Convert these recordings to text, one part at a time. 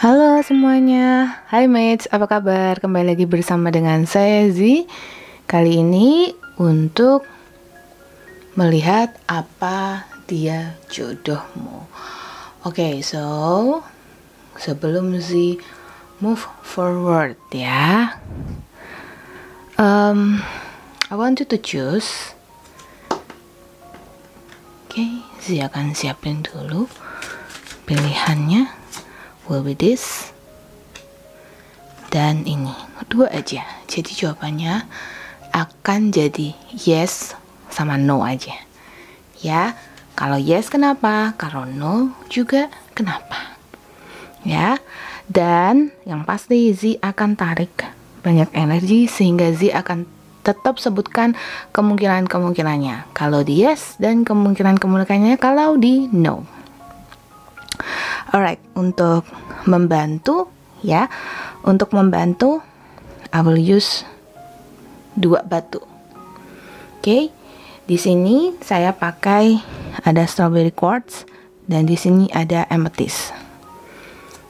Halo semuanya, hai mates, apa kabar? Kembali lagi bersama dengan saya Z. Kali ini untuk melihat apa dia jodohmu. Oke, so sebelum Z move forward ya, I want you to choose. Oke, Z akan siapin dulu pilihannya. Will be this dan ini, dua aja. Jadi jawabannya akan jadi yes sama no aja ya. Kalau yes kenapa, kalau no juga kenapa ya. Dan yang pasti Z akan tarik banyak energi sehingga Z akan tetap sebutkan kemungkinan-kemungkinannya kalau di yes dan kemungkinan-kemungkinannya kalau di no. Alright, untuk membantu ya, untuk membantu I will use dua batu. Oke, di sini saya pakai ada strawberry quartz dan di sini ada amethyst.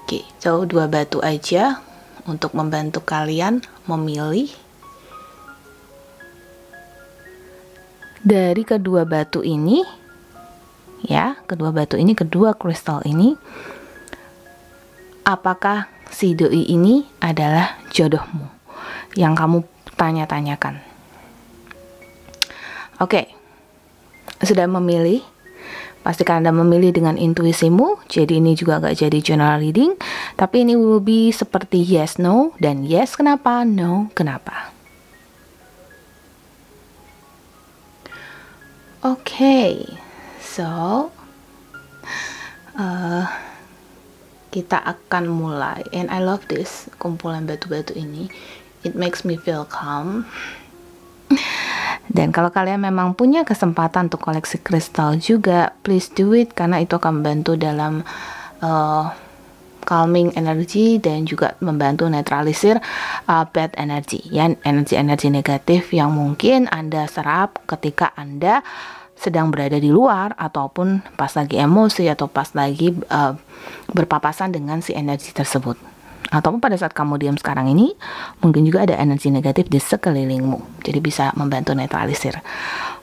Oke, so dua batu aja untuk membantu kalian memilih dari kedua batu ini ya, kedua kristal ini, apakah si doi ini adalah jodohmu yang kamu tanya-tanyakan. Oke, sudah memilih? Pastikan Anda memilih dengan intuisimu. Jadi ini juga gak jadi general reading, tapi ini will be seperti yes, no, dan yes kenapa, no kenapa. Oke, so kita akan mulai. And I love this kumpulan batu-batu ini. It makes me feel calm. Dan kalau kalian memang punya kesempatan untuk koleksi kristal juga, please do it karena itu akan membantu dalam calming energy dan juga membantu netralisir bad energy ya, energi-energi negatif yang mungkin Anda serap ketika Anda sedang berada di luar ataupun pas lagi emosi atau pas lagi berpapasan dengan si energi tersebut, ataupun pada saat kamu diam sekarang ini mungkin juga ada energi negatif di sekelilingmu, jadi bisa membantu netralisir.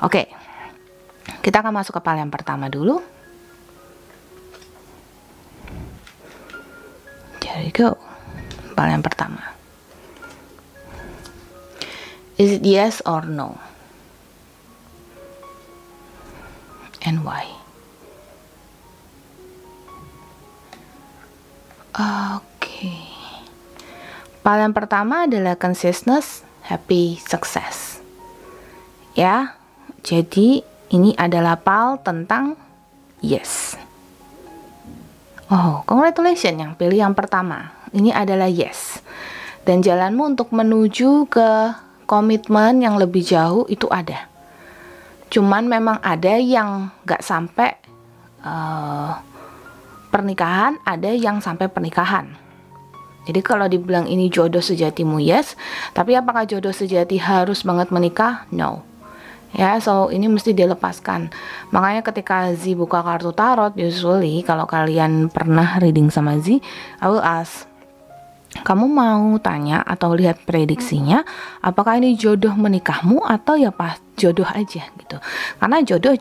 Oke, kita akan masuk ke pile yang pertama dulu. There you go, pile yang pertama. Is it yes or no? And why? Oke. Pile yang pertama adalah consciousness, happy, success. Ya. Jadi ini adalah pile tentang yes. Oh, congratulations yang pilih yang pertama. Ini adalah yes. Dan jalanmu untuk menuju ke komitmen yang lebih jauh itu ada. Cuman memang ada yang gak sampai pernikahan, ada yang sampai pernikahan. Jadi kalau dibilang ini jodoh sejatimu, yes. Tapi apakah jodoh sejati harus banget menikah? No. Ya, so ini mesti dilepaskan. Makanya ketika Z buka kartu tarot, usually kalau kalian pernah reading sama Z, I will ask, kamu mau tanya atau lihat prediksinya, apakah ini jodoh menikahmu atau ya pas jodoh aja gitu. Karena jodoh,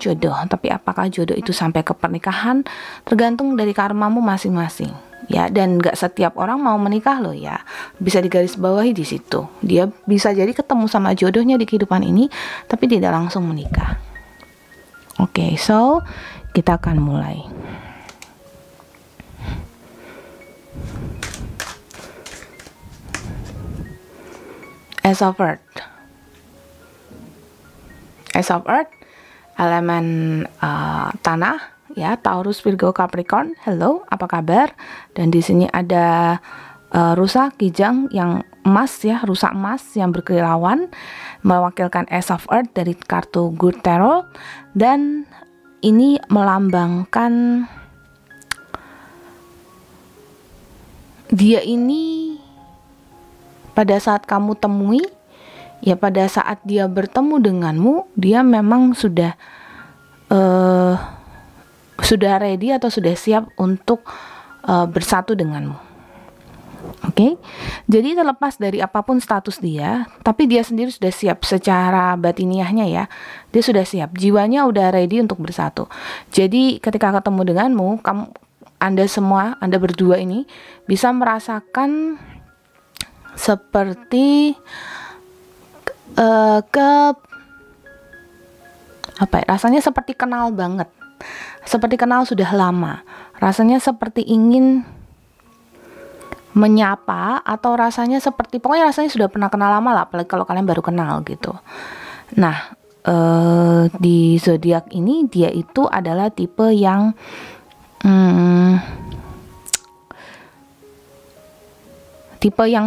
tapi apakah jodoh itu sampai ke pernikahan tergantung dari karmamu masing-masing. Ya, dan gak setiap orang mau menikah loh ya. Bisa digarisbawahi di situ. Dia bisa jadi ketemu sama jodohnya di kehidupan ini, tapi tidak langsung menikah. Oke, so kita akan mulai. Ace of Earth. Ace of Earth, elemen tanah, ya, Taurus, Virgo, Capricorn. Hello, apa kabar? Dan di sini ada rusa kijang yang emas ya, rusa emas yang berkilauan, mewakilkan Ace of Earth dari kartu Good Tarot. Dan ini melambangkan dia ini pada saat kamu temui, ya pada saat dia bertemu denganmu, dia memang sudah ready atau sudah siap untuk bersatu denganmu. Oke, jadi terlepas dari apapun status dia, tapi dia sendiri sudah siap secara batiniahnya ya. Dia sudah siap, jiwanya udah ready untuk bersatu. Jadi ketika ketemu denganmu, Anda semua, Anda berdua ini bisa merasakan seperti rasanya seperti kenal banget, seperti kenal sudah lama. Rasanya seperti ingin menyapa, atau rasanya seperti, pokoknya rasanya sudah pernah kenal lama lah, apalagi kalau kalian baru kenal gitu. Nah, di zodiak ini dia itu adalah tipe yang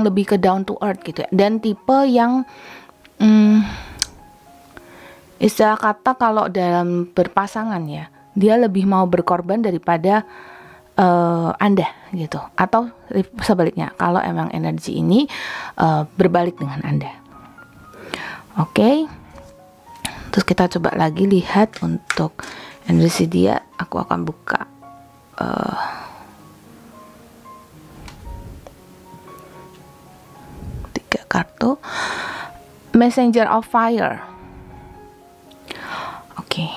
lebih ke down to earth gitu ya, dan tipe yang istilah kata kalau dalam berpasangan ya, dia lebih mau berkorban daripada Anda gitu, atau sebaliknya kalau emang energi ini berbalik dengan Anda. Oke. Terus kita coba lagi lihat untuk energi dia. Aku akan buka tiga kartu. Messenger of Fire. Oke.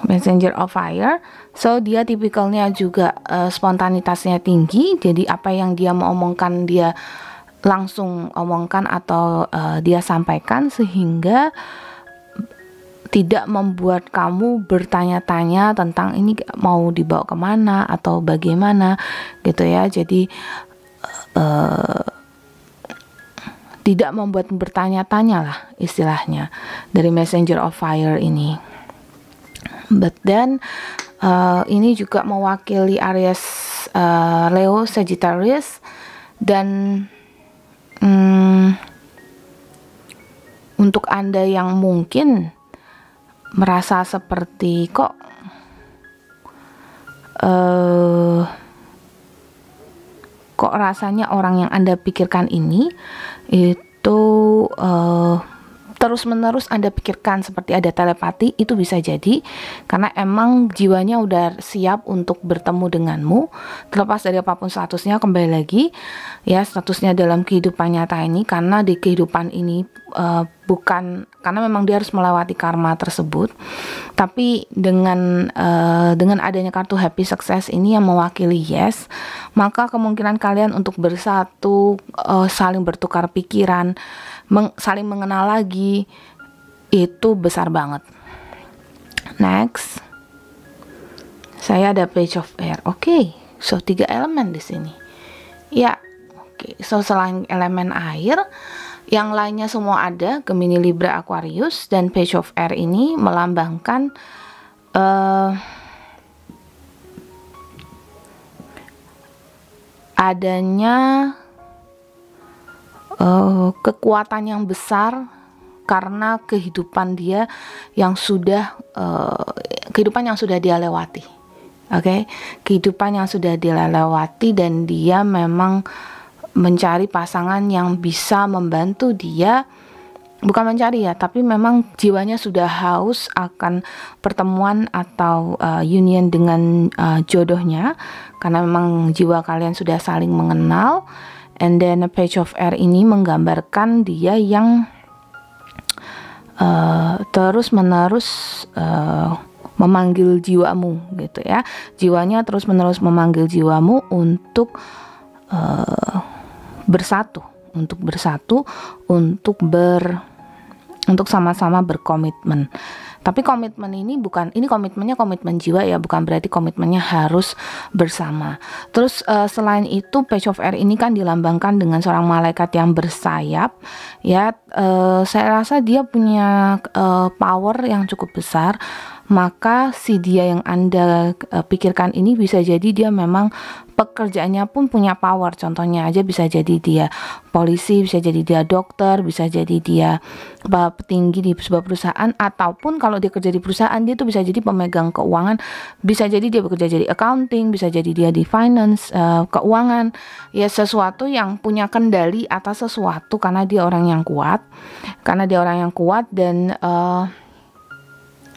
Messenger of Fire. So dia tipikalnya juga spontanitasnya tinggi. Jadi apa yang dia mau omongkan dia langsung omongkan atau dia sampaikan, sehingga tidak membuat kamu bertanya-tanya tentang ini mau dibawa kemana atau bagaimana gitu ya. Jadi tidak membuat bertanya-tanya lah istilahnya dari Messenger of Fire ini. But then ini juga mewakili Aries, Leo, Sagittarius, dan untuk Anda yang mungkin merasa seperti kok rasanya orang yang Anda pikirkan ini itu terus-menerus Anda pikirkan seperti ada telepati, itu bisa jadi karena emang jiwanya udah siap untuk bertemu denganmu, terlepas dari apapun statusnya. Kembali lagi ya, statusnya dalam kehidupan nyata ini, karena di kehidupan ini bukan karena memang dia harus melewati karma tersebut, tapi dengan adanya kartu Happy Success ini yang mewakili yes, maka kemungkinan kalian untuk bersatu, saling bertukar pikiran, saling mengenal lagi, itu besar banget. Next, saya ada Page of Air. Oke, so 3 elemen di sini. Ya, oke. So selain elemen air, yang lainnya semua ada, Gemini, Libra, Aquarius, dan Page of Air ini melambangkan adanya kekuatan yang besar karena kehidupan dia yang sudah dia lewati. Oke, kehidupan yang sudah dia lewati, dan dia memang mencari pasangan yang bisa membantu dia, bukan mencari ya, tapi memang jiwanya sudah haus akan pertemuan atau union dengan jodohnya, karena memang jiwa kalian sudah saling mengenal. And then Page of Air ini menggambarkan dia yang terus-menerus memanggil jiwamu gitu ya. Jiwanya terus-menerus memanggil jiwamu untuk bersatu, untuk sama-sama berkomitmen. Tapi komitmen ini komitmennya komitmen jiwa ya, bukan berarti komitmennya harus bersama. Terus selain itu, Page of Air ini kan dilambangkan dengan seorang malaikat yang bersayap ya. Saya rasa dia punya power yang cukup besar. Maka si dia yang Anda pikirkan ini bisa jadi dia memang pekerjaannya pun punya power. Contohnya aja bisa jadi dia polisi, bisa jadi dia dokter, bisa jadi dia petinggi di sebuah perusahaan, ataupun kalau dia kerja di perusahaan dia tuh bisa jadi pemegang keuangan, bisa jadi dia bekerja jadi accounting, bisa jadi dia di finance, keuangan, ya sesuatu yang punya kendali atas sesuatu, karena dia orang yang kuat,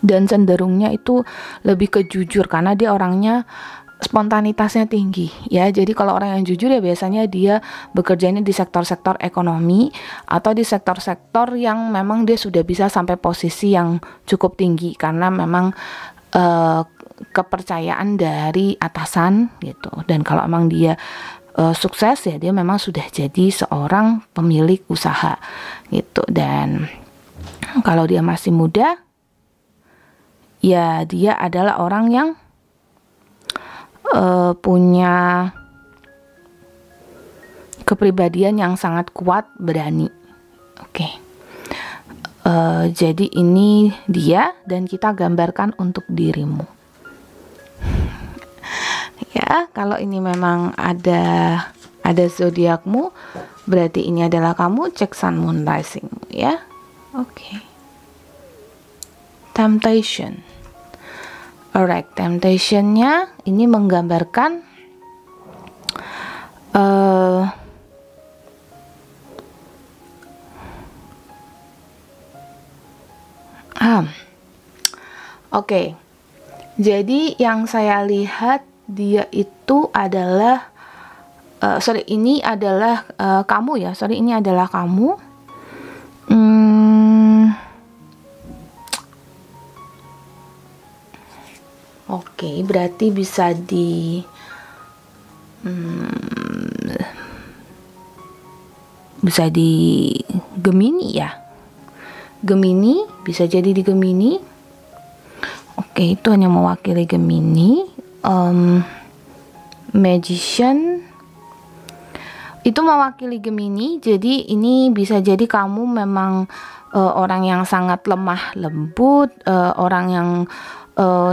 dan cenderungnya itu lebih ke jujur, karena dia orangnya spontanitasnya tinggi ya. Jadi kalau orang yang jujur ya biasanya dia bekerjanya di sektor-sektor ekonomi atau di sektor-sektor yang memang dia sudah bisa sampai posisi yang cukup tinggi karena memang kepercayaan dari atasan gitu. Dan kalau emang dia sukses ya dia memang sudah jadi seorang pemilik usaha gitu. Dan kalau dia masih muda ya dia adalah orang yang punya kepribadian yang sangat kuat, berani. Oke. Jadi ini dia dan kita gambarkan untuk dirimu. Ya, kalau ini memang ada zodiakmu, berarti ini adalah kamu. Cek Sun Moon Rising ya. Oke. Temptation. Alright, temptationnya ini menggambarkan Oke. Jadi yang saya lihat dia itu adalah ini adalah kamu ya. Ini adalah kamu. Oke, berarti bisa di Gemini ya. Gemini bisa jadi di Gemini. Oke, itu hanya mewakili Gemini. Magician itu mewakili Gemini. Jadi ini bisa jadi kamu memang orang yang sangat lemah lembut, orang yang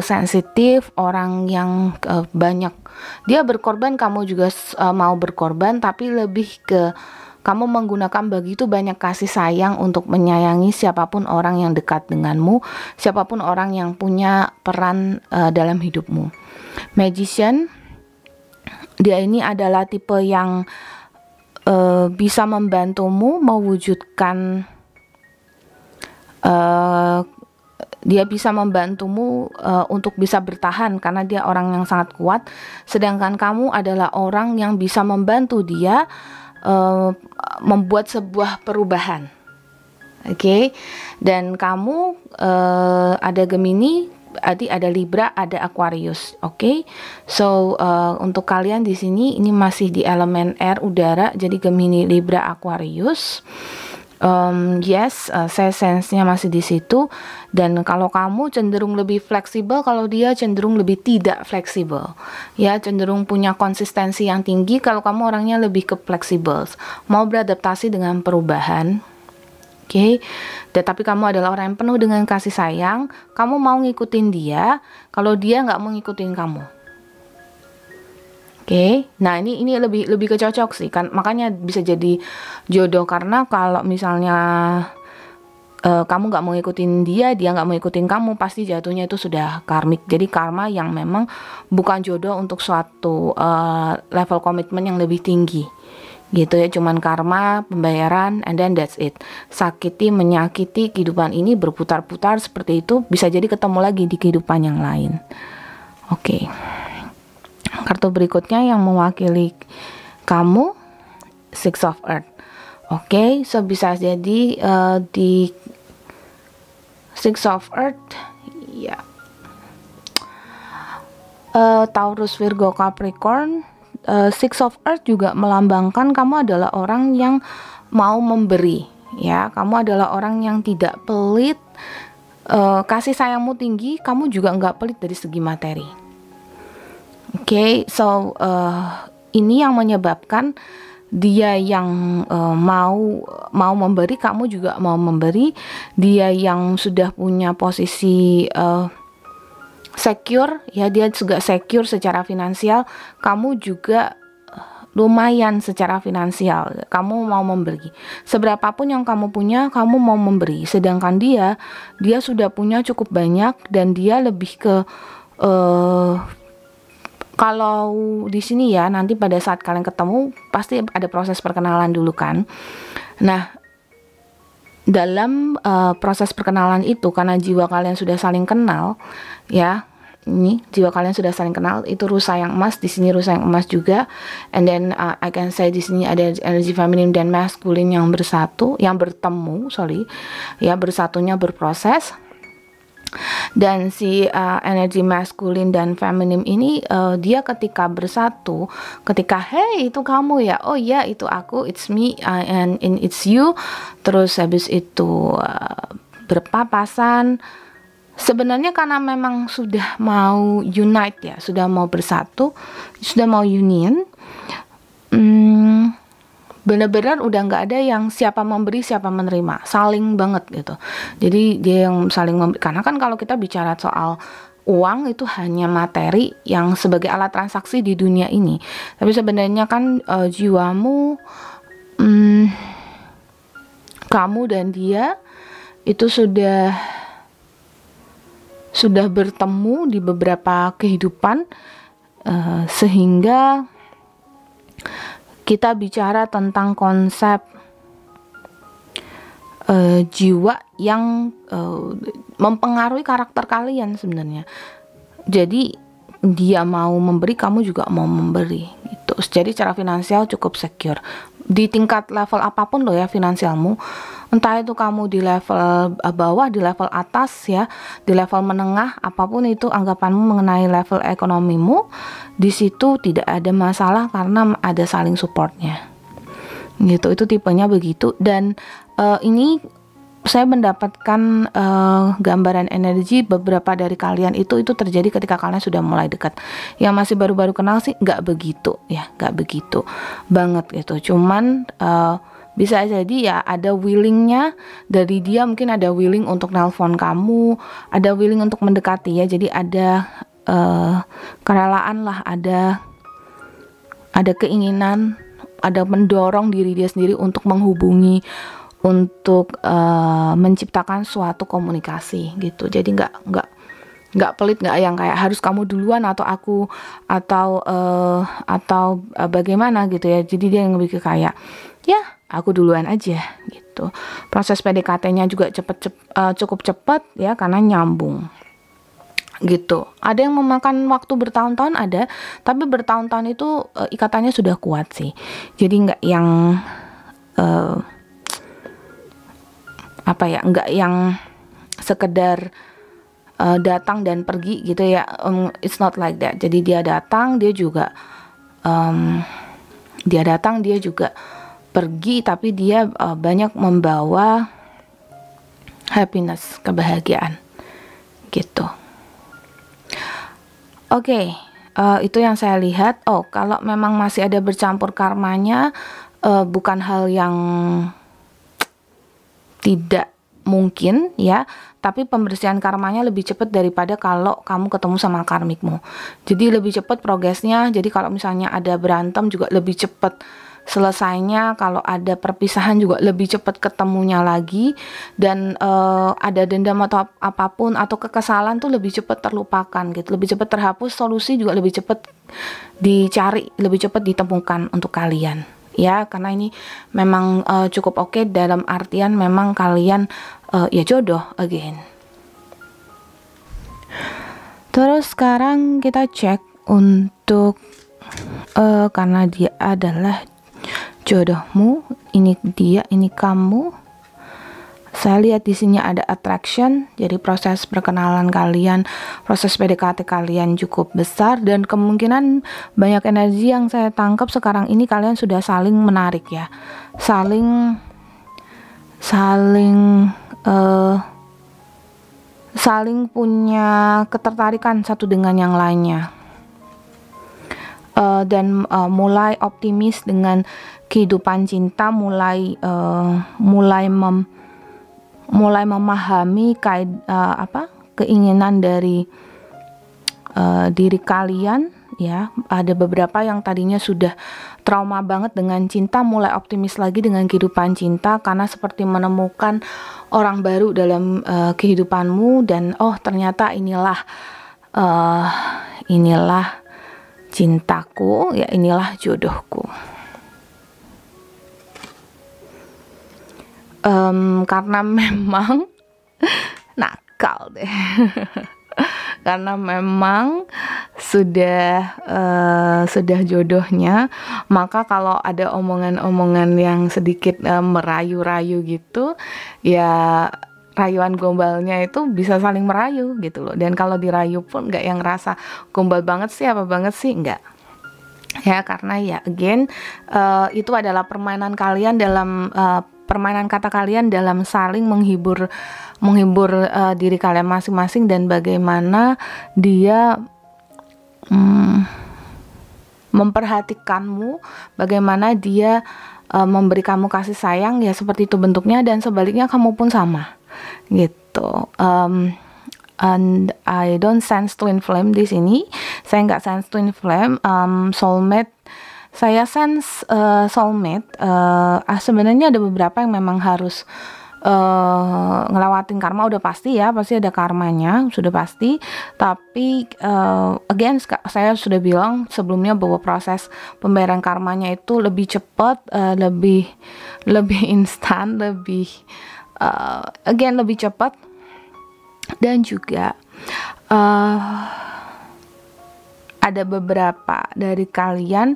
sensitif, orang yang banyak dia berkorban, kamu juga mau berkorban, tapi lebih ke kamu menggunakan begitu banyak kasih sayang untuk menyayangi siapapun orang yang dekat denganmu, siapapun orang yang punya peran dalam hidupmu. Magician, dia ini adalah tipe yang bisa membantumu mewujudkan dia bisa membantumu untuk bisa bertahan karena dia orang yang sangat kuat, sedangkan kamu adalah orang yang bisa membantu dia membuat sebuah perubahan. Oke. Dan kamu ada Gemini, ada Libra, ada Aquarius. Oke. So untuk kalian di sini ini masih di elemen air, udara, jadi Gemini, Libra, Aquarius. Yes, saya sense-nya masih di situ. Dan kalau kamu cenderung lebih fleksibel, kalau dia cenderung lebih tidak fleksibel. Ya, cenderung punya konsistensi yang tinggi, kalau kamu orangnya lebih ke fleksibel. Mau beradaptasi dengan perubahan. Oke. Tetapi kamu adalah orang yang penuh dengan kasih sayang, kamu mau ngikutin dia, kalau dia nggak mau ngikutin kamu. Oke, nah ini lebih kecocok sih kan, makanya bisa jadi jodoh karena kalau misalnya kamu nggak mau ngikutin dia, dia nggak mau ngikutin kamu, pasti jatuhnya itu sudah karmik. Jadi karma yang memang bukan jodoh untuk suatu level komitmen yang lebih tinggi, gitu ya. Cuman karma, pembayaran, and then that's it. Sakiti, menyakiti, kehidupan ini berputar-putar seperti itu, bisa jadi ketemu lagi di kehidupan yang lain. Oke. Kartu berikutnya yang mewakili kamu, Six of Earth. Oke, so bisa jadi di Six of Earth ya, Taurus, Virgo, Capricorn. Six of Earth juga melambangkan kamu adalah orang yang mau memberi ya, kamu adalah orang yang tidak pelit, kasih sayangmu tinggi, kamu juga nggak pelit dari segi materi. Oke, so ini yang menyebabkan dia yang mau memberi, kamu juga mau memberi. Dia yang sudah punya posisi secure, ya dia juga secure secara finansial. Kamu juga lumayan secara finansial. Kamu mau memberi. Seberapapun yang kamu punya, kamu mau memberi. Sedangkan dia sudah punya cukup banyak dan dia lebih ke kalau di sini ya, nanti pada saat kalian ketemu pasti ada proses perkenalan dulu kan. Nah, dalam proses perkenalan itu karena jiwa kalian sudah saling kenal ya, ini jiwa kalian sudah saling kenal, itu rusa yang emas, di sini rusa yang emas juga, and then I can say di sini ada energi feminin dan maskulin yang bersatu, yang bertemu, ya bersatunya berproses. Dan si energi maskulin dan feminim ini dia ketika bersatu, ketika hey itu kamu ya, oh ya itu aku, it's me, and it's you, terus habis itu berpapasan. Sebenarnya karena memang sudah mau unite ya, sudah mau bersatu, sudah mau union, benar-benar udah nggak ada yang siapa memberi siapa menerima, saling banget gitu. Jadi dia yang saling memberi, karena kan kalau kita bicara soal uang itu hanya materi yang sebagai alat transaksi di dunia ini, tapi sebenarnya kan jiwamu, kamu dan dia itu sudah bertemu di beberapa kehidupan, sehingga kita bicara tentang konsep jiwa yang mempengaruhi karakter kalian sebenarnya. Jadi dia mau memberi, kamu juga mau memberi gitu. Jadi secara finansial cukup secure di tingkat level apapun loh ya finansialmu, entah itu kamu di level bawah, di level atas ya, di level menengah, apapun itu anggapanmu mengenai level ekonomimu, di situ tidak ada masalah karena ada saling supportnya gitu. Itu tipenya begitu. Dan ini saya mendapatkan gambaran energi beberapa dari kalian itu terjadi ketika kalian sudah mulai dekat. Yang masih baru-baru kenal sih nggak begitu ya, nggak begitu banget gitu. Cuman bisa jadi ya ada willingnya dari dia, mungkin ada willing untuk nelpon kamu, ada willing untuk mendekati ya. Jadi ada kerelaan lah, ada keinginan, ada mendorong diri dia sendiri untuk menghubungi, untuk menciptakan suatu komunikasi gitu. Jadi nggak pelit, nggak yang kayak harus kamu duluan atau aku atau bagaimana gitu ya. Jadi dia yang lebih ke kayak ya aku duluan aja gitu. Proses PDKT-nya juga cukup cepat ya, karena nyambung gitu. Ada yang memakan waktu bertahun-tahun, ada, tapi bertahun-tahun itu ikatannya sudah kuat sih. Jadi nggak yang nggak yang sekedar datang dan pergi gitu ya. It's not like that. Jadi dia datang, dia juga pergi, tapi dia banyak membawa happiness, kebahagiaan gitu. Oke, itu yang saya lihat. Oh, kalau memang masih ada bercampur karmanya, bukan hal yang tidak mungkin ya, tapi pembersihan karmanya lebih cepat daripada kalau kamu ketemu sama karmikmu. Jadi lebih cepat progresnya. Jadi kalau misalnya ada berantem juga lebih cepat selesainya, kalau ada perpisahan juga lebih cepat ketemunya lagi, dan ada dendam atau apapun atau kekesalan tuh lebih cepat terlupakan gitu, lebih cepat terhapus, solusi juga lebih cepat dicari, lebih cepat ditemukan untuk kalian ya, karena ini memang cukup oke, dalam artian memang kalian ya jodoh again. Terus sekarang kita cek untuk karena dia adalah jodohmu, ini dia, ini kamu. Saya lihat di sini ada attraction, jadi proses perkenalan kalian, proses PDKT kalian cukup besar, dan kemungkinan banyak energi yang saya tangkap sekarang ini kalian sudah saling menarik ya, saling punya ketertarikan satu dengan yang lainnya, dan mulai optimis dengan kehidupan cinta, mulai memahami keinginan dari diri kalian ya. Ada beberapa yang tadinya sudah trauma banget dengan cinta, mulai optimis lagi dengan kehidupan cinta karena seperti menemukan orang baru dalam kehidupanmu, dan oh ternyata inilah cintaku ya, inilah jodohku. Karena memang nakal deh karena memang sudah jodohnya. Maka kalau ada omongan-omongan yang sedikit merayu-rayu gitu, ya rayuan gombalnya itu bisa saling merayu gitu loh. Dan kalau dirayu pun nggak yang ngerasa gombal banget sih, apa banget sih, nggak. Ya, karena ya again itu adalah permainan kalian dalam permainan kata kalian dalam saling menghibur diri kalian masing-masing, dan bagaimana dia memperhatikanmu, bagaimana dia memberi kamu kasih sayang, ya seperti itu bentuknya, dan sebaliknya kamu pun sama gitu. And I don't sense twin flame di sini. Saya nggak sense twin flame. Soulmate, saya sense soulmate. Sebenarnya ada beberapa yang memang harus ngelewatin karma, udah pasti ya, pasti ada karmanya, sudah pasti. Tapi again, saya sudah bilang sebelumnya bahwa proses pembayaran karmanya itu lebih cepat, lebih instan, lebih lebih cepat. Dan juga ada beberapa dari kalian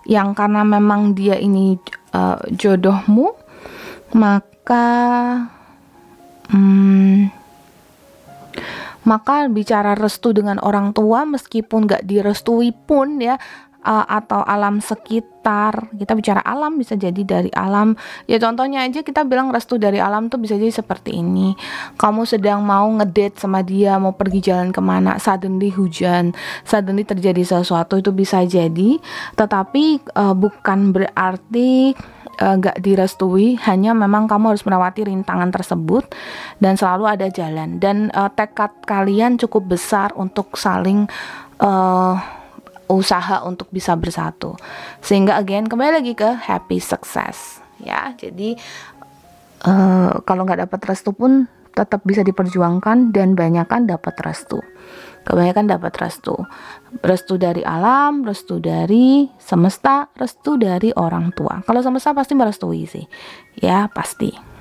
yang karena memang dia ini jodohmu, maka bicara restu dengan orang tua, meskipun gak direstui pun ya, atau alam sekitar, kita bicara alam, bisa jadi dari alam ya. Contohnya aja kita bilang restu dari alam tuh bisa jadi seperti ini: kamu sedang mau ngedate sama dia, mau pergi jalan kemana, suddenly hujan, suddenly terjadi sesuatu, itu bisa jadi. Tetapi bukan berarti gak direstui, hanya memang kamu harus melewati rintangan tersebut dan selalu ada jalan. Dan tekad kalian cukup besar untuk saling usaha untuk bisa bersatu, sehingga again kembali lagi ke happy success ya. Jadi kalau nggak dapat restu pun tetap bisa diperjuangkan, dan banyakan dapat restu, kebanyakan dapat restu dari alam, restu dari semesta, restu dari orang tua. Kalau semesta pasti merestui sih ya, pasti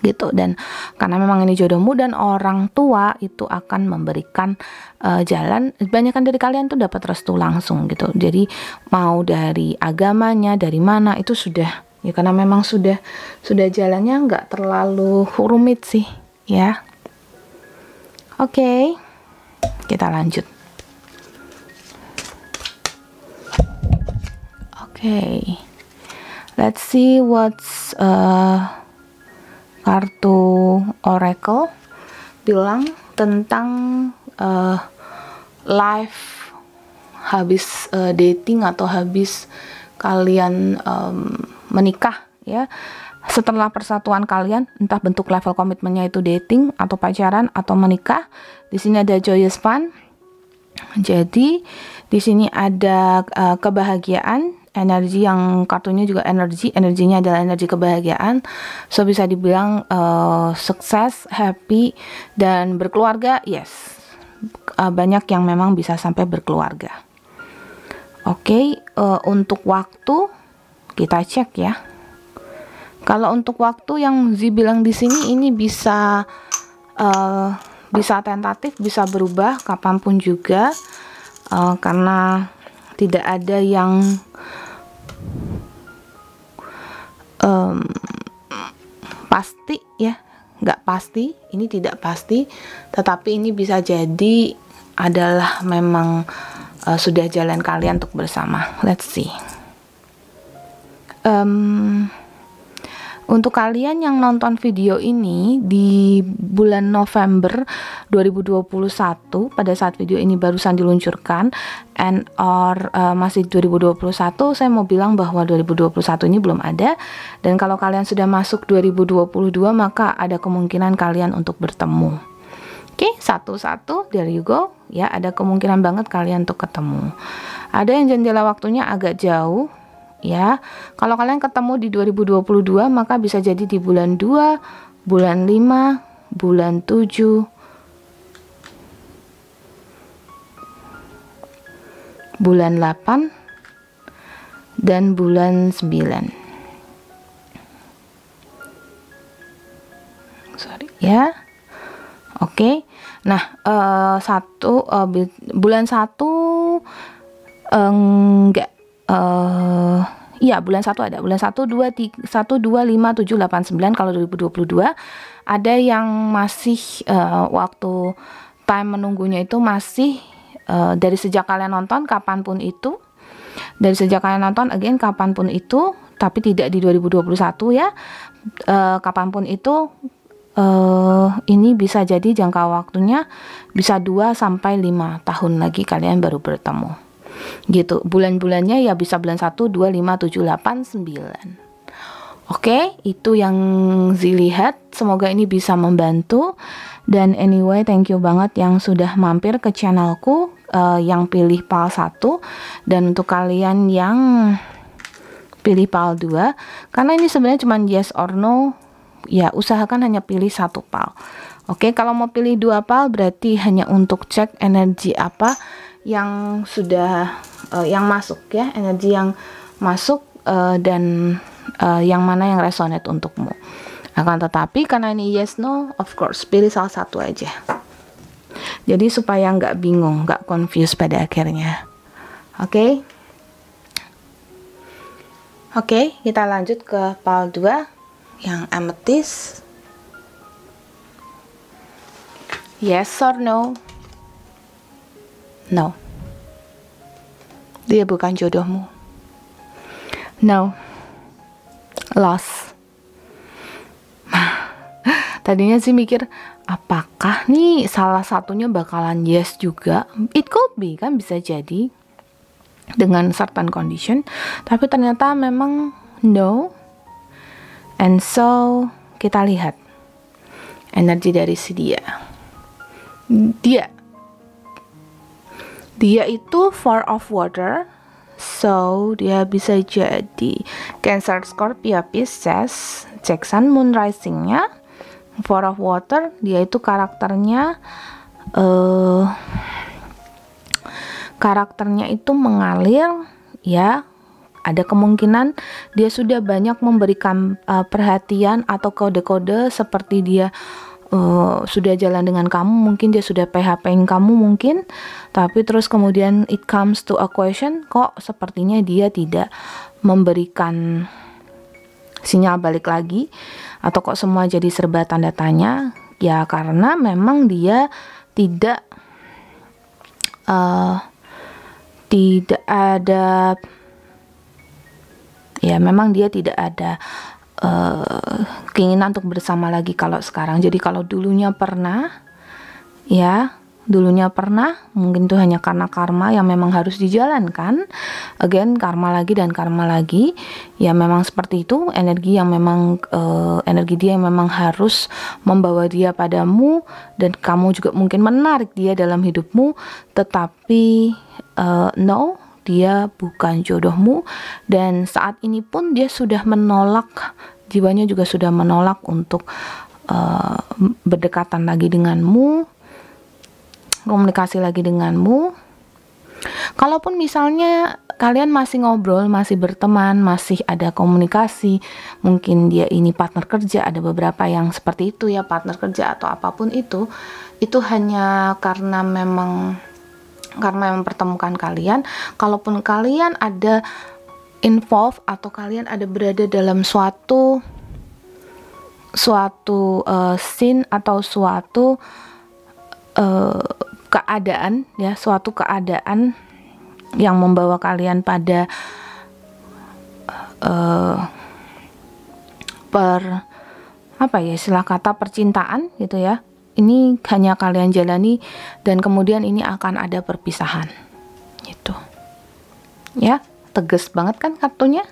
gitu. Dan karena memang ini jodohmu dan orang tua itu akan memberikan jalan, kebanyakan dari kalian tuh dapat restu langsung gitu. Jadi mau dari agamanya, dari mana, itu sudah ya, karena memang sudah jalannya nggak terlalu rumit sih ya. Oke, kita lanjut. Oke, let's see what's kartu Oracle bilang tentang life habis dating atau habis kalian menikah ya. Setelah persatuan kalian, entah bentuk level komitmennya itu dating atau pacaran atau menikah. Di sini ada Joyous Fun. Jadi di sini ada kebahagiaan, energi yang kartunya juga energinya adalah energi kebahagiaan. So bisa dibilang sukses, happy, dan berkeluarga. Yes, banyak yang memang bisa sampai berkeluarga. Oke, untuk waktu kita cek ya. Kalau untuk waktu yang Z bilang di sini, ini bisa tentatif, bisa berubah kapanpun juga, karena tidak ada yang pasti ya, nggak pasti, ini tidak pasti, tetapi ini bisa jadi adalah memang sudah jalan kalian untuk bersama. Let's see. Untuk kalian yang nonton video ini di bulan November 2021, pada saat video ini barusan diluncurkan, masih 2021, saya mau bilang bahwa 2021 ini belum ada. Dan kalau kalian sudah masuk 2022, maka ada kemungkinan kalian untuk bertemu. Oke, satu-satu, there you go. Ya, ada kemungkinan banget kalian untuk ketemu. Ada yang jendela waktunya agak jauh. Ya, kalau kalian ketemu di 2022, maka bisa jadi di bulan 2, bulan 5, bulan 7, bulan 8, dan bulan 9. Sorry ya. Oke. Oke. Nah, bulan 1 enggak, iya bulan 1 ada, bulan 1, 2, 3, 1, 2, 5, 7, 8, 9 kalau 2022. Ada yang masih waktu time menunggunya itu masih dari sejak kalian nonton kapanpun itu, dari sejak kalian nonton again kapanpun itu, tapi tidak di 2021 ya, kapanpun itu, ini bisa jadi jangka waktunya bisa 2 sampai 5 tahun lagi kalian baru bertemu gitu. Bulan-bulannya ya bisa bulan 1, 2, 5, 7, 8, 9. Oke, itu yang Zi lihat. Semoga ini bisa membantu. Dan anyway, thank you banget yang sudah mampir ke channelku, yang pilih PAL 1. Dan untuk kalian yang pilih PAL 2, karena ini sebenarnya cuma yes or no, ya usahakan hanya pilih 1 PAL. Oke, kalau mau pilih 2 PAL berarti hanya untuk cek energi apa yang sudah yang masuk ya, energi yang masuk dan yang mana yang resonate untukmu. Akan tetapi karena ini yes no, of course pilih salah satu aja. Jadi supaya nggak bingung, nggak confused pada akhirnya. Oke. Oke, kita lanjut ke PAL 2 yang amethyst. Yes or no? No. Dia bukan jodohmu. No. Lost. Tadinya sih mikir apakah nih salah satunya bakalan yes juga. It could be, kan bisa jadi dengan certain condition, tapi ternyata memang no. And so kita lihat energi dari si dia itu 4 of water. So dia bisa jadi Cancer, Scorpio, Pisces. Cek Sun, Moon, Rising-nya 4 of water. Dia itu karakternya itu mengalir ya. Ada kemungkinan dia sudah banyak memberikan perhatian atau kode-kode seperti dia sudah jalan dengan kamu, mungkin dia sudah PHP-in kamu mungkin, tapi terus kemudian it comes to a question, kok sepertinya dia tidak memberikan sinyal balik lagi, atau kok semua jadi serba tanda tanya. Ya karena memang dia tidak ada, ya memang dia tidak ada keinginan untuk bersama lagi kalau sekarang. Jadi kalau dulunya pernah, mungkin itu hanya karena karma yang memang harus dijalankan. Again, karma lagi dan karma lagi. Ya memang seperti itu, energi yang memang energi dia yang memang harus membawa dia padamu, dan kamu juga mungkin menarik dia dalam hidupmu. Tetapi no, dia bukan jodohmu, dan saat ini pun dia sudah menolak, jiwanya juga sudah menolak untuk berdekatan lagi denganmu, komunikasi lagi denganmu. Kalaupun misalnya kalian masih ngobrol, masih berteman, masih ada komunikasi, mungkin dia ini partner kerja, ada beberapa yang seperti itu ya, partner kerja atau apapun itu hanya karena memang mempertemukan kalian. Kalaupun kalian ada involve atau kalian ada berada dalam suatu scene atau suatu keadaan ya, suatu keadaan yang membawa kalian pada istilah kata percintaan gitu ya. Ini hanya kalian jalani dan kemudian ini akan ada perpisahan gitu ya. Tegas banget kan kartunya.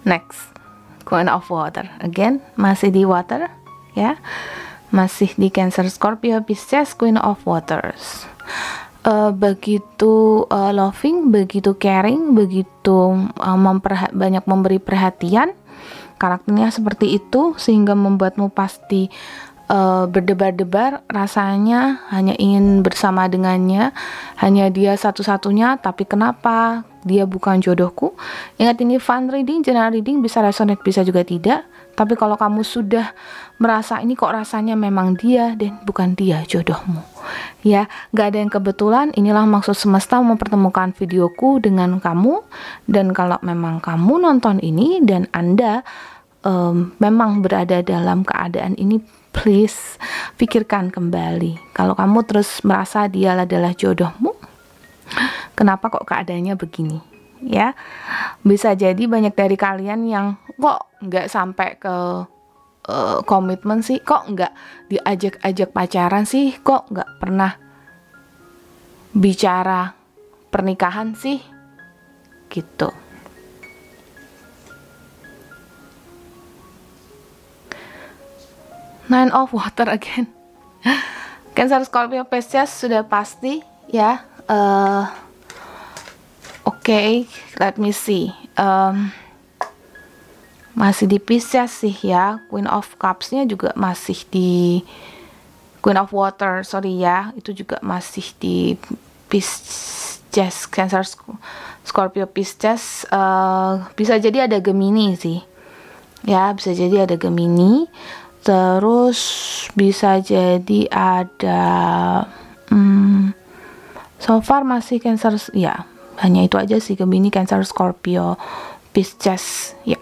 Next, Queen of Water. Again, masih di water ya, masih di Cancer, Scorpio, Pisces, Queen of Waters. Begitu loving, begitu caring, begitu banyak memberi perhatian. Karakternya seperti itu sehingga membuatmu pasti berdebar-debar, rasanya hanya ingin bersama dengannya, hanya dia satu-satunya, tapi kenapa dia bukan jodohku? Ingat, ini fun reading, general reading, bisa resonate, bisa juga tidak. Tapi kalau kamu sudah merasa ini kok rasanya memang dia dan bukan dia jodohmu, ya, gak ada yang kebetulan. Inilah maksud semesta mempertemukan videoku dengan kamu. Dan kalau memang kamu nonton ini dan Anda memang berada dalam keadaan ini, please pikirkan kembali. Kalau kamu terus merasa dia adalah jodohmu, kenapa kok keadaannya begini? Ya, bisa jadi banyak dari kalian yang kok nggak sampai ke komitmen sih, kok nggak diajak-ajak pacaran sih, kok nggak pernah bicara pernikahan sih, gitu. Nine of Water again. Cancer, Scorpio, Pisces sudah pasti ya. Oke, let me see. Masih di Pisces sih ya. Queen of Cups-nya juga masih di Queen of Water, sorry ya. Itu juga masih di Pisces, Cancer, Scorpio, Pisces. Bisa jadi ada Gemini sih. Ya, bisa jadi ada Gemini. Terus bisa jadi ada so far masih Cancer, ya hanya itu aja sih, Gemini, Cancer, Scorpio, Pisces ya.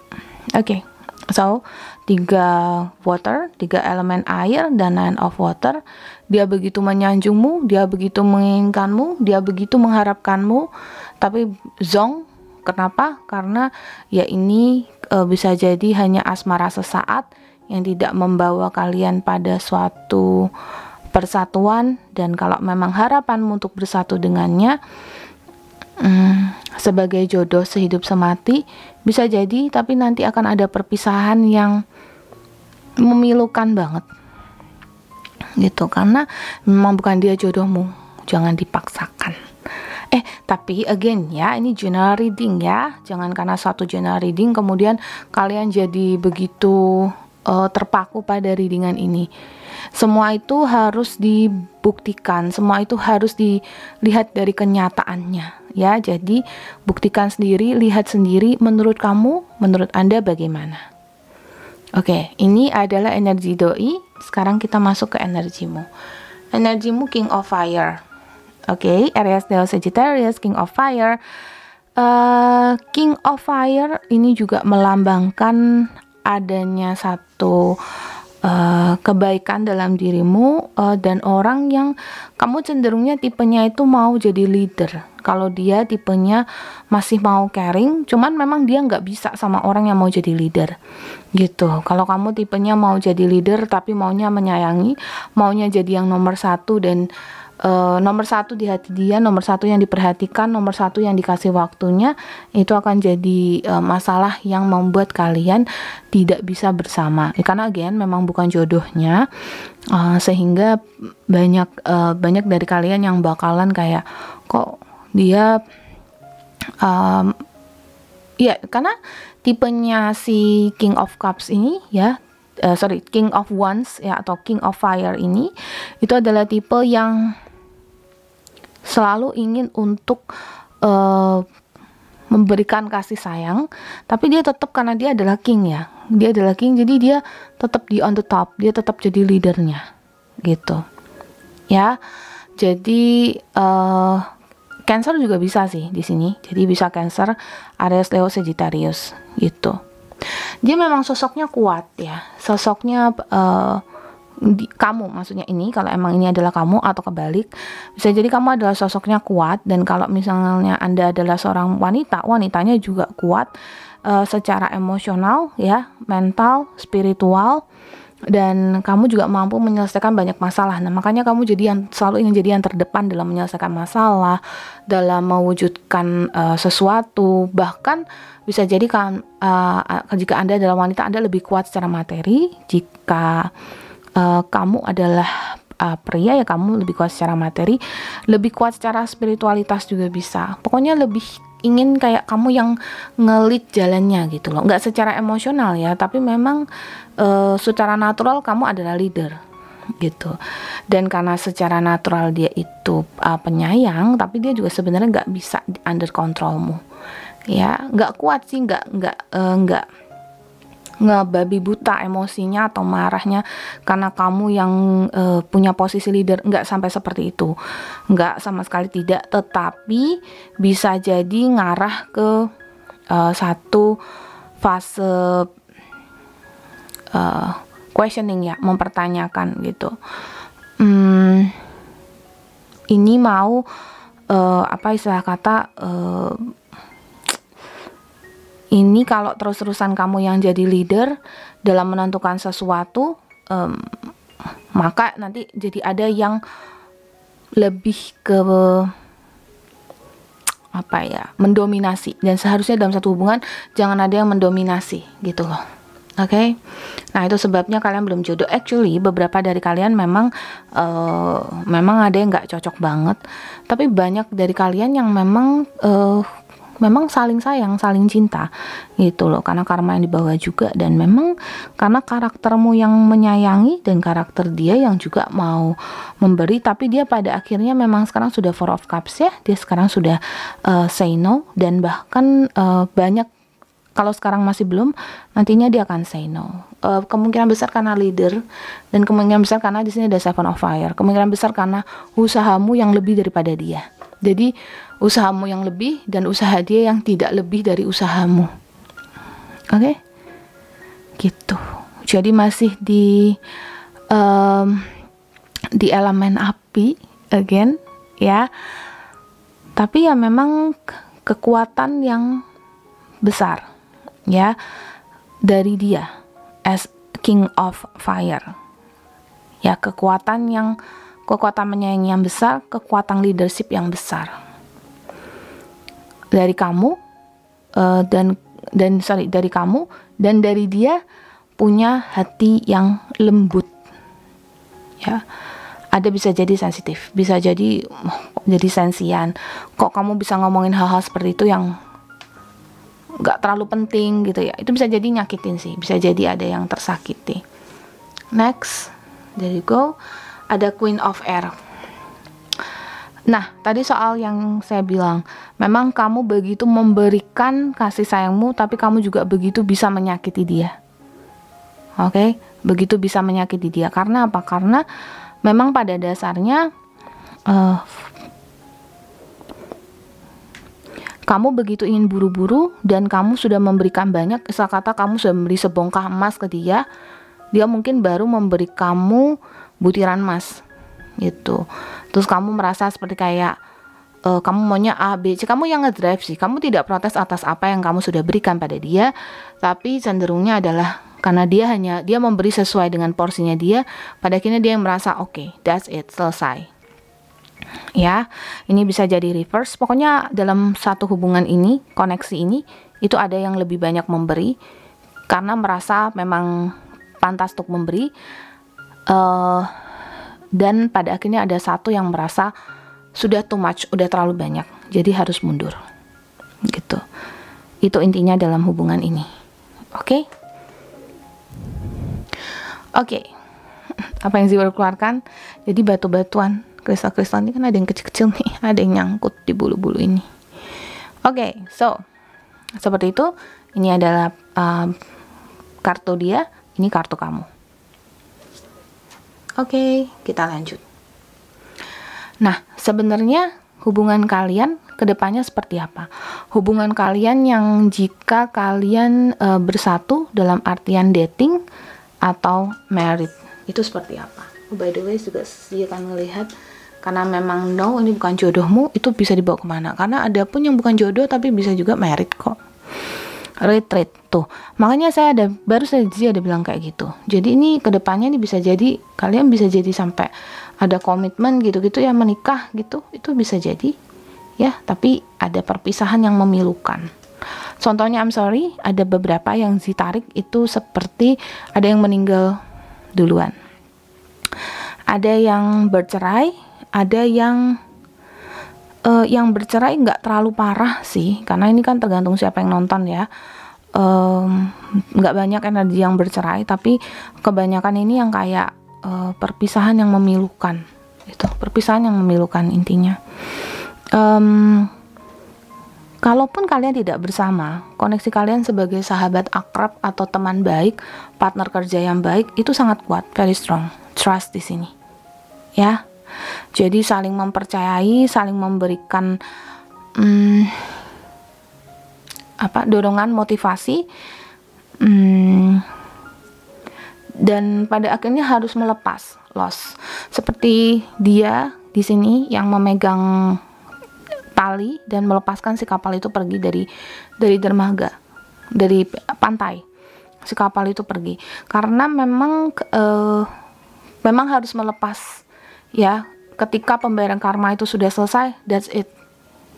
Oke, so 3 water, 3 elemen air dan 9 of water. Dia begitu menyanjungmu, dia begitu menginginkanmu, dia begitu mengharapkanmu, tapi zong. Kenapa? Karena ya ini bisa jadi hanya asmara sesaat yang tidak membawa kalian pada suatu persatuan. Dan kalau memang harapanmu untuk bersatu dengannya sebagai jodoh sehidup semati, bisa jadi, tapi nanti akan ada perpisahan yang memilukan banget gitu, karena memang bukan dia jodohmu. Jangan dipaksakan. Tapi again ya, ini general reading ya, jangan karena suatu general reading kemudian kalian jadi begitu terpaku pada readingan ini. Semua itu harus dibuktikan, semua itu harus dilihat dari kenyataannya ya. Jadi buktikan sendiri, lihat sendiri, menurut kamu, menurut Anda bagaimana? Oke, ini adalah energi doi. Sekarang kita masuk ke energimu. Energimu King of Fire. Oke, Aries, Leo, Sagittarius, King of Fire. King of Fire ini juga melambangkan adanya satu kebaikan dalam dirimu, dan orang yang kamu cenderungnya tipenya itu mau jadi leader. Kalau dia tipenya masih mau caring, cuman memang dia nggak bisa sama orang yang mau jadi leader gitu. Kalau kamu tipenya mau jadi leader tapi maunya menyayangi, maunya jadi yang nomor satu, dan nomor satu di hati dia, nomor satu yang diperhatikan, nomor satu yang dikasih waktunya, itu akan jadi masalah yang membuat kalian tidak bisa bersama. Karena again memang bukan jodohnya, sehingga banyak dari kalian yang bakalan kayak kok dia ya, karena tipenya si King of Cups ini ya, King of Wands ya, atau King of Fire ini, itu adalah tipe yang selalu ingin untuk memberikan kasih sayang, tapi dia tetap, karena dia adalah king ya, dia adalah king, jadi dia tetap di on the top, dia tetap jadi leadernya gitu ya. Jadi Cancer juga bisa sih di sini, jadi bisa Cancer, Aries, Leo, Sagittarius gitu. Dia memang sosoknya kuat ya, sosoknya kamu, maksudnya ini kalau emang ini adalah kamu, atau kebalik, bisa jadi kamu adalah sosoknya kuat. Dan kalau misalnya Anda adalah seorang wanita, wanitanya juga kuat secara emosional ya, mental, spiritual, dan kamu juga mampu menyelesaikan banyak masalah. Nah, makanya kamu jadi yang selalu ingin jadi yang terdepan dalam menyelesaikan masalah, dalam mewujudkan sesuatu. Bahkan bisa jadi kan jika Anda adalah wanita, Anda lebih kuat secara materi. Jika kamu adalah pria ya, kamu lebih kuat secara materi, lebih kuat secara spiritualitas juga bisa. Pokoknya lebih ingin kayak kamu yang ngelit jalannya gitu loh. Nggak secara emosional ya, tapi memang secara natural kamu adalah leader gitu. Dan karena secara natural dia itu penyayang, tapi dia juga sebenarnya nggak bisa under kontrolmu, ya, nggak kuat sih, nggak babi buta emosinya atau marahnya karena kamu yang punya posisi leader, nggak sampai seperti itu, nggak, sama sekali tidak. Tetapi bisa jadi ngarah ke satu fase questioning, ya, mempertanyakan gitu. Ini mau apa istilah kata, ini kalau terus-terusan kamu yang jadi leader dalam menentukan sesuatu, maka nanti jadi ada yang lebih ke apa ya, mendominasi, dan seharusnya dalam satu hubungan jangan ada yang mendominasi gitu loh. Oke, nah itu sebabnya kalian belum jodoh. Actually beberapa dari kalian memang ada yang nggak cocok banget, tapi banyak dari kalian yang memang saling sayang, saling cinta gitu loh, karena karma yang dibawa juga, dan memang karena karaktermu yang menyayangi dan karakter dia yang juga mau memberi, tapi dia pada akhirnya memang sekarang sudah Four of Cups, ya, dia sekarang sudah say no, dan bahkan banyak, kalau sekarang masih belum, nantinya dia akan say no. Kemungkinan besar karena leader, dan kemungkinan besar karena di sini ada Seven of Fire. Kemungkinan besar karena usahamu yang lebih daripada dia. Jadi usahamu yang lebih dan usaha dia yang tidak lebih dari usahamu. Oke? Gitu. Jadi masih di elemen api again, ya. Tapi ya memang kekuatan yang besar, ya, dari dia as King of Fire, ya, kekuatan menyayangi yang besar, kekuatan leadership yang besar dari kamu, dari kamu dan dari dia, punya hati yang lembut, ya. Ada bisa jadi sensitif, bisa jadi sensian. Kok kamu bisa ngomongin hal-hal seperti itu yang nggak terlalu penting gitu, ya, itu bisa jadi nyakitin sih, bisa jadi ada yang tersakiti. Next, there you go, ada Queen of Air. Nah, tadi soal yang saya bilang, memang kamu begitu memberikan kasih sayangmu, tapi kamu juga begitu bisa menyakiti dia. Oke, begitu bisa menyakiti dia. Karena apa? Karena memang pada dasarnya kamu begitu ingin buru-buru, dan kamu sudah memberikan banyak, misal kata kamu sudah memberi sebongkah emas ke dia, dia mungkin baru memberi kamu butiran emas gitu. Terus kamu merasa seperti kayak kamu maunya A, B, C, kamu yang ngedrive sih, kamu tidak protes atas apa yang kamu sudah berikan pada dia, tapi cenderungnya adalah karena dia memberi sesuai dengan porsinya dia, pada akhirnya dia yang merasa oke, that's it, selesai. Ya, ini bisa jadi reverse. Pokoknya dalam satu hubungan ini, koneksi ini, itu ada yang lebih banyak memberi karena merasa memang pantas untuk memberi, dan pada akhirnya ada satu yang merasa sudah too much, udah terlalu banyak, jadi harus mundur gitu. Itu intinya dalam hubungan ini. Oke? Apa yang Ziwa keluarkan? Jadi batu-batuan, kristal-kristal ini kan ada yang kecil-kecil nih, ada yang nyangkut di bulu-bulu ini. So seperti itu. Ini adalah kartu dia, ini kartu kamu. Kita lanjut. Nah, sebenarnya hubungan kalian kedepannya seperti apa? Hubungan kalian yang jika kalian bersatu dalam artian dating atau married, itu seperti apa? By the way, juga dia akan melihat, karena memang no, ini bukan jodohmu, itu bisa dibawa kemana? Karena ada pun yang bukan jodoh tapi bisa juga married kok. Retreat tuh, makanya baru saja ada bilang kayak gitu. Jadi ini kedepannya ini bisa jadi kalian bisa jadi sampai ada komitmen gitu-gitu ya, menikah gitu, itu bisa jadi ya, tapi ada perpisahan yang memilukan. Contohnya, I'm sorry, ada beberapa yang ditarik itu seperti ada yang meninggal duluan, ada yang bercerai, ada yang bercerai nggak terlalu parah sih, karena ini kan tergantung siapa yang nonton ya. Nggak banyak energi yang bercerai, tapi kebanyakan ini yang kayak perpisahan yang memilukan. Itu perpisahan yang memilukan intinya. Kalaupun kalian tidak bersama, koneksi kalian sebagai sahabat akrab atau teman baik, partner kerja yang baik, itu sangat kuat, very strong. Trust di sini, ya. Jadi saling mempercayai, saling memberikan dorongan, motivasi, dan pada akhirnya harus melepas loss. Seperti dia di sini yang memegang tali dan melepaskan si kapal itu pergi dari dermaga, dari pantai. Si kapal itu pergi karena memang harus melepas, ya. Ketika pembayaran karma itu sudah selesai, that's it,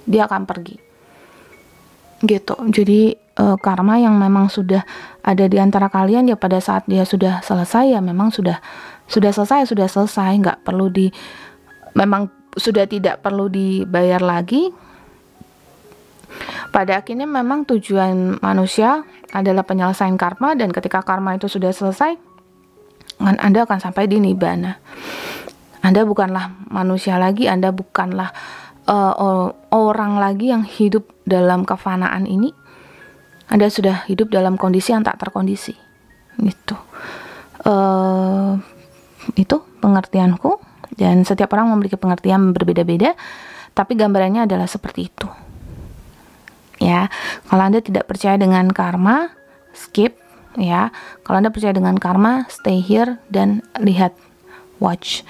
dia akan pergi gitu. Jadi karma yang memang sudah ada di antara kalian, ya pada saat dia sudah selesai, ya memang sudah selesai, nggak perlu memang sudah tidak perlu dibayar lagi. Pada akhirnya memang tujuan manusia adalah penyelesaian karma, dan ketika karma itu sudah selesai, Anda akan sampai di nibbana. Anda bukanlah manusia lagi, Anda bukanlah orang lagi yang hidup dalam kefanaan ini. Anda sudah hidup dalam kondisi yang tak terkondisi gitu. Itu pengertianku. Dan setiap orang memiliki pengertian berbeda-beda, tapi gambarannya adalah seperti itu. Ya, kalau Anda tidak percaya dengan karma, skip, ya. Kalau Anda percaya dengan karma, stay here dan lihat, watch.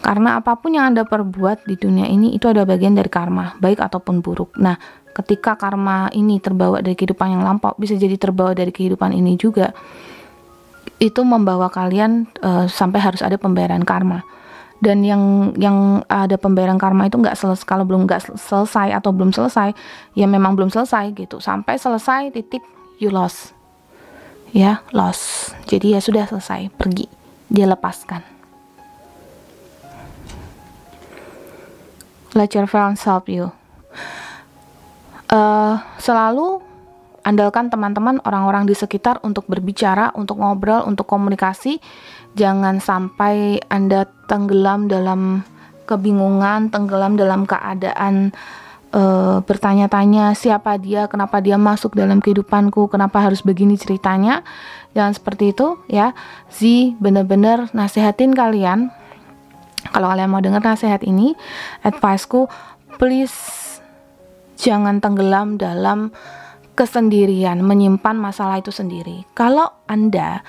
Karena apapun yang Anda perbuat di dunia ini itu ada bagian dari karma, baik ataupun buruk. Nah, ketika karma ini terbawa dari kehidupan yang lampau, bisa jadi terbawa dari kehidupan ini juga. Itu membawa kalian sampai harus ada pembayaran karma. Dan yang ada pembayaran karma itu nggak selesai, kalau belum selesai atau belum selesai, ya memang belum selesai gitu. Sampai selesai titik, you lost, ya, lost. Jadi ya sudah selesai, pergi, dia lepaskan. Let your friends help you. Selalu andalkan teman-teman, orang-orang di sekitar untuk berbicara, untuk ngobrol, untuk komunikasi. Jangan sampai Anda tenggelam dalam kebingungan, tenggelam dalam keadaan bertanya-tanya siapa dia, kenapa dia masuk dalam kehidupanku, kenapa harus begini ceritanya. Jangan seperti itu, ya. Benar-benar nasihatin kalian. Kalau kalian mau dengar nasihat ini, advice-ku, please jangan tenggelam dalam kesendirian, menyimpan masalah itu sendiri. Kalau Anda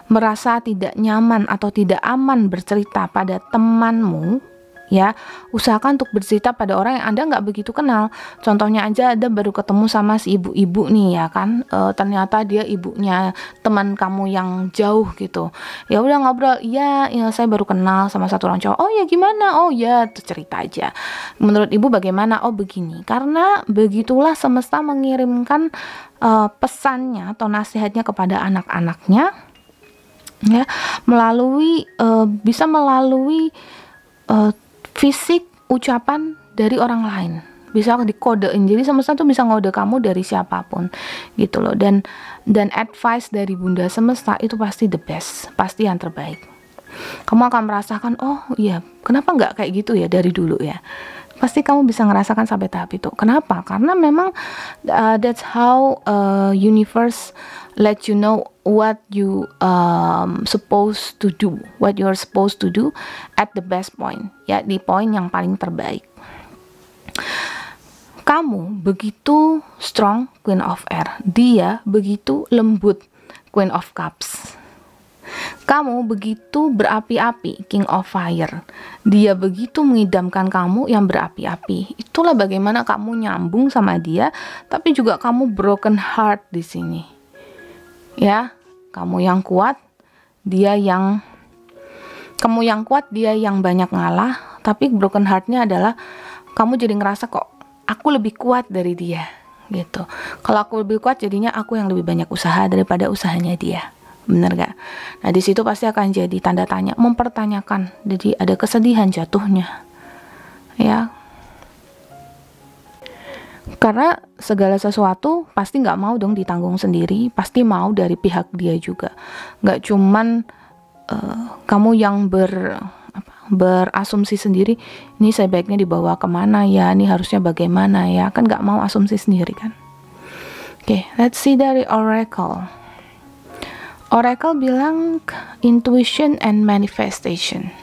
merasa tidak nyaman atau tidak aman bercerita pada temanmu, ya, usahakan untuk bercerita pada orang yang Anda nggak begitu kenal. Contohnya aja, Anda baru ketemu sama si ibu-ibu nih, ya kan, ternyata dia ibunya teman kamu yang jauh gitu. Ya udah ngobrol, ya saya baru kenal sama satu orang cowok. Oh ya gimana? Oh ya, cerita aja. Menurut ibu bagaimana? Oh begini. Karena begitulah semesta mengirimkan pesannya atau nasihatnya kepada anak-anaknya, ya, bisa melalui fisik, ucapan dari orang lain, bisa dikodein. Jadi semesta tuh bisa ngode kamu dari siapapun gitu loh. Dan advice dari Bunda Semesta itu pasti the best, pasti yang terbaik. Kamu akan merasakan, oh iya, kenapa nggak kayak gitu ya dari dulu ya. Pasti kamu bisa ngerasakan sampai tahap itu. Kenapa? Karena memang that's how universe let you know what you supposed to do, what you're supposed to do at the best point, ya, di poin yang paling terbaik. Kamu begitu strong, Queen of Air. Dia begitu lembut, Queen of Cups. Kamu begitu berapi-api, King of Fire. Dia begitu mengidamkan kamu yang berapi-api. Itulah bagaimana kamu nyambung sama dia, tapi juga kamu broken heart di sini. Ya, kamu yang kuat, dia yang banyak ngalah, tapi broken heartnya adalah kamu jadi ngerasa kok aku lebih kuat dari dia gitu. Kalau aku lebih kuat, jadinya aku yang lebih banyak usaha daripada usahanya dia. Bener gak? Nah di situ pasti akan jadi tanda tanya, mempertanyakan, jadi ada kesedihan jatuhnya, ya. Karena segala sesuatu pasti nggak mau dong ditanggung sendiri, pasti mau dari pihak dia juga. Nggak cuman kamu yang berasumsi sendiri, ini sebaiknya dibawa kemana ya, ini harusnya bagaimana ya, kan nggak mau asumsi sendiri kan. Oke, let's see dari Oracle. Oracle bilang intuition and manifestation.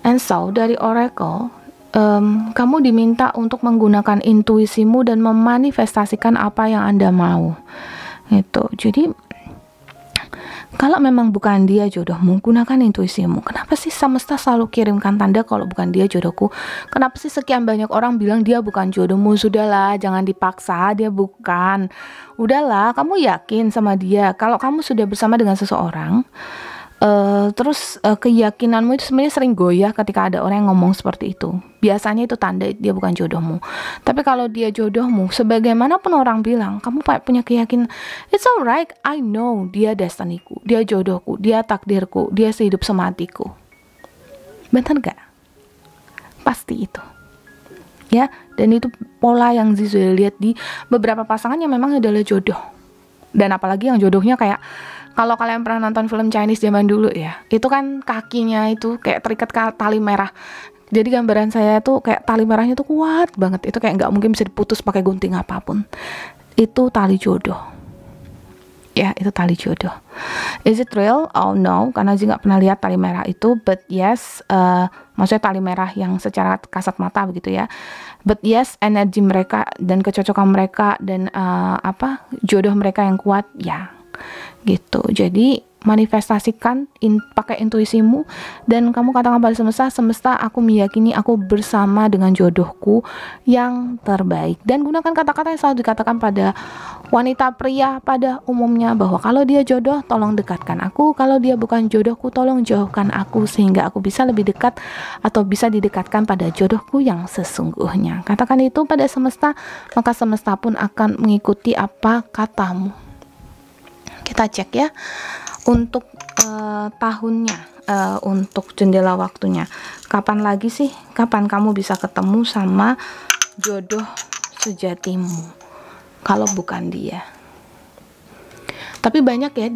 And so dari Oracle, kamu diminta untuk menggunakan intuisimu dan memanifestasikan apa yang Anda mau. Gitu. Jadi kalau memang bukan dia jodohmu, gunakan intuisimu. Kenapa sih semesta selalu kirimkan tanda kalau bukan dia jodohku? Kenapa sih sekian banyak orang bilang dia bukan jodohmu? Sudahlah, jangan dipaksa, dia bukan. Udahlah, kamu yakin sama dia. Kalau kamu sudah bersama dengan seseorang, terus keyakinanmu itu sebenarnya sering goyah ketika ada orang yang ngomong seperti itu. Biasanya itu tanda dia bukan jodohmu. Tapi kalau dia jodohmu, sebagaimanapun orang bilang, kamu punya keyakinan, it's alright, I know dia destiniku, dia jodohku, dia takdirku, dia sehidup sematiku. Benar gak? Pasti itu. Ya, dan itu pola yang Zi sudah lihat di beberapa pasangan yang memang adalah jodoh. Dan apalagi yang jodohnya kayak, kalau kalian pernah nonton film Chinese zaman dulu ya, itu kan kakinya itu kayak terikat tali merah. Jadi gambaran saya tuh kayak tali merahnya tuh kuat banget. Itu kayak nggak mungkin bisa diputus pakai gunting apapun. Itu tali jodoh. Ya, itu tali jodoh. Is it real? Oh no, karena Zi nggak pernah lihat tali merah itu. But yes, maksudnya tali merah yang secara kasat mata begitu ya. But yes, energi mereka dan kecocokan mereka dan jodoh mereka yang kuat ya. Gitu. Jadi manifestasikan pakai intuisimu dan kamu katakan pada semesta, aku meyakini aku bersama dengan jodohku yang terbaik. Dan gunakan kata-kata yang selalu dikatakan pada wanita pria pada umumnya, bahwa kalau dia jodoh tolong dekatkan aku, kalau dia bukan jodohku tolong jauhkan aku, sehingga aku bisa lebih dekat atau bisa didekatkan pada jodohku yang sesungguhnya. Katakan itu pada semesta, maka semesta pun akan mengikuti apa katamu. Kita cek ya untuk tahunnya, untuk jendela waktunya. Kapan lagi sih? Kapan kamu bisa ketemu sama jodoh sejatimu? Kalau bukan dia. Tapi banyak ya,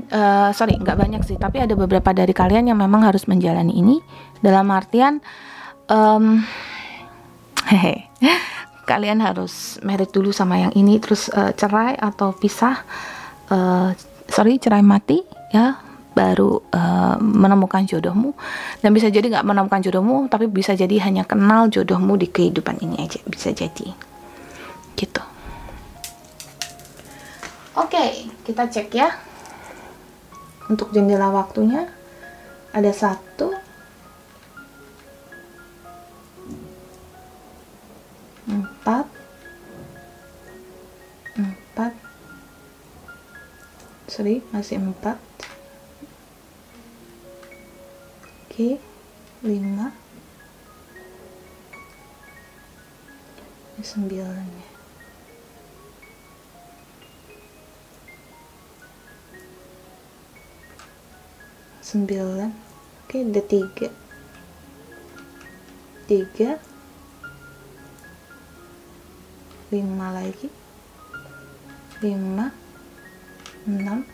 nggak banyak sih. Tapi ada beberapa dari kalian yang memang harus menjalani ini. Dalam artian, kalian harus married dulu sama yang ini, terus cerai atau pisah. Cerai mati ya, baru menemukan jodohmu. Dan bisa jadi nggak menemukan jodohmu, tapi bisa jadi hanya kenal jodohmu di kehidupan ini aja, bisa jadi gitu. Oke, kita cek ya untuk jendela waktunya. Ada 1, 4, 4. Masih 4. Oke, 5, 9. 9. Oke, ada 3, 5 lagi, 5, 6,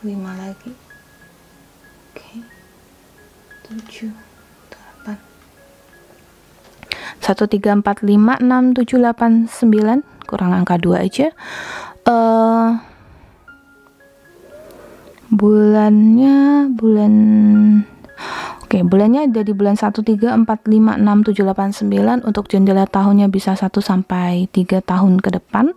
5 lagi. Oke, 7, 8. 1, 3, 4, 5, 6, 7, 8, 9. Kurang angka 2 aja. Bulannya ada di bulan 1, 3, 4, 5, 6, 7, 8, 9. Untuk jendela tahunnya bisa 1 sampai 3 tahun ke depan.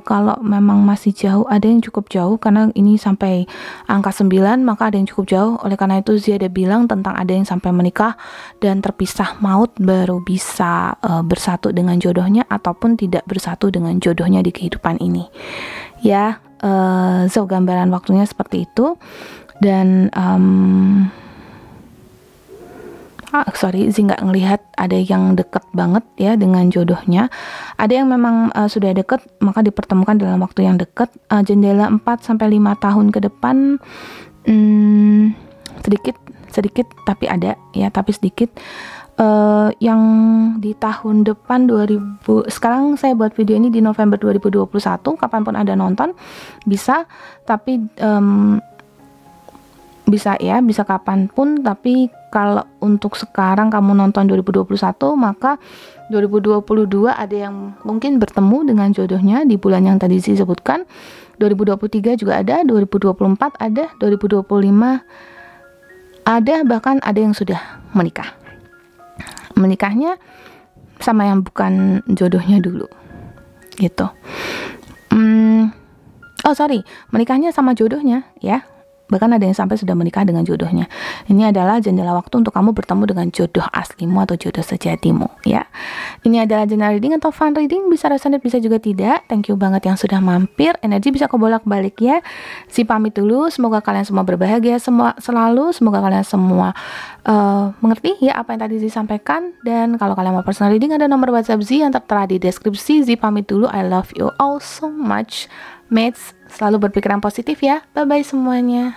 Kalau memang masih jauh, ada yang cukup jauh karena ini sampai angka 9, maka ada yang cukup jauh. Oleh karena itu Zi ada bilang tentang ada yang sampai menikah dan terpisah maut baru bisa bersatu dengan jodohnya ataupun tidak bersatu dengan jodohnya di kehidupan ini. Ya, so gambaran waktunya seperti itu. Dan Zi nggak ngelihat ada yang deket banget ya dengan jodohnya. Ada yang memang sudah deket, maka dipertemukan dalam waktu yang deket. Jendela 4 sampai 5 tahun ke depan, sedikit tapi ada ya, tapi sedikit. Yang di tahun depan 2000, sekarang saya buat video ini di November 2021, kapanpun ada nonton bisa, tapi bisa ya, bisa kapanpun. Tapi kalau untuk sekarang kamu nonton 2021, maka 2022 ada yang mungkin bertemu dengan jodohnya di bulan yang tadi disebutkan, 2023 juga ada, 2024 ada, 2025 ada, bahkan ada yang sudah menikah. Menikahnya sama yang bukan jodohnya dulu gitu. Menikahnya sama jodohnya ya, bahkan ada yang sampai sudah menikah dengan jodohnya. Ini adalah jendela waktu untuk kamu bertemu dengan jodoh aslimu atau jodoh sejatimu ya. Ini adalah general reading atau fun reading, bisa resonate bisa juga tidak. Thank you banget yang sudah mampir. Energi bisa kebolak-balik ya. Si pamit dulu, semoga kalian semua berbahagia selalu, semoga kalian semua mengerti ya apa yang tadi disampaikan. Dan kalau kalian mau personal reading, ada nomor WhatsApp Z yang tertera di deskripsi. Z pamit dulu, I love you all so much mates, selalu berpikiran positif ya. Bye bye semuanya.